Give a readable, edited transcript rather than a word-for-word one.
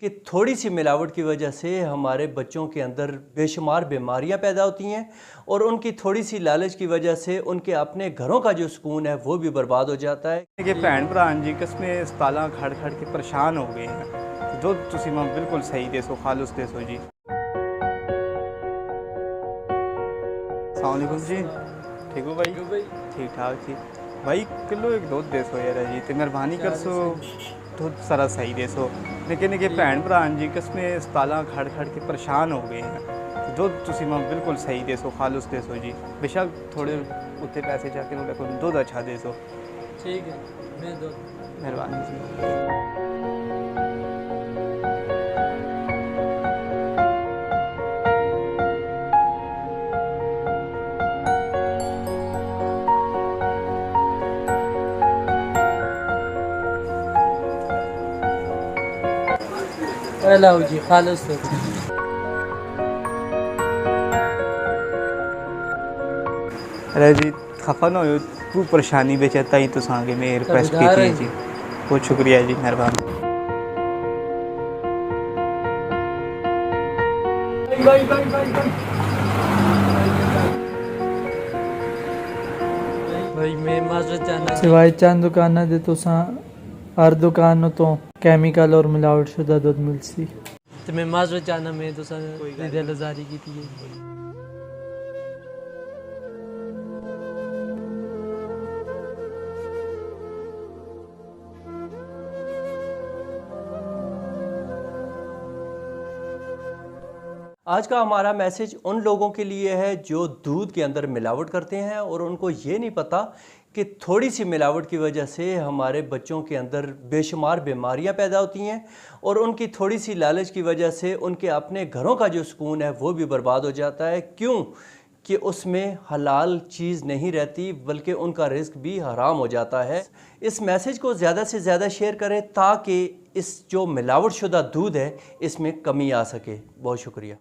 कि थोड़ी सी मिलावट की वजह से हमारे बच्चों के अंदर बेशुमार बीमारियां पैदा होती हैं और उनकी थोड़ी सी लालच की वजह से उनके अपने घरों का जो सुकून है वो भी बर्बाद हो जाता है। कि भैन भरा जी किसमें अस्पताल खड़ खड़ के परेशान हो गए हैं। दुध तुसी मां बिल्कुल सही देसो, खालुस देसो जी। अस्सलाम वालेकुम जी, ठीक हो भाई? ठीक ठाक जी भाई, किलो एक दुध देसो यार जी, तो मेहरबानी करसो, दुध सारा सही देसो। निके निके भैन भरा जी किसमें अस्पताल खड़ खड़ के परेशान हो गए हैं। दुध तुसी मां बिल्कुल सही देसो, खालुस देसो जी। बेशक थोड़े उत्ते पैसे जाके लेकिन दुध अच्छा देसो। ठीक है, मैं दो। मेहरबानी जी। लाओ जी, खालस दो। अरे जी खफा ना हो, तू परेशानी में चेता ही तो सांगे में रिक्वेस्ट की थी जी। बहुत शुक्रिया जी, मेहरबानी। भाई मैं माजरत चाहना सिवाय चंद दुकाना दे तुसां हर दुकान तो केमिकल और मिलावट शुदा दुध मिलसी। तो मैं माजरत चाहना मैं तो दिलजारी की थी। आज का हमारा मैसेज उन लोगों के लिए है जो दूध के अंदर मिलावट करते हैं और उनको ये नहीं पता कि थोड़ी सी मिलावट की वजह से हमारे बच्चों के अंदर बेशुमार बीमारियां पैदा होती हैं और उनकी थोड़ी सी लालच की वजह से उनके अपने घरों का जो सुकून है वो भी बर्बाद हो जाता है। क्यों कि उसमें हलाल चीज़ नहीं रहती बल्कि उनका रिस्क भी हराम हो जाता है। इस मैसेज को ज़्यादा से ज़्यादा शेयर करें ताकि इस जो मिलावट शुदा दूध है इसमें कमी आ सके। बहुत शुक्रिया।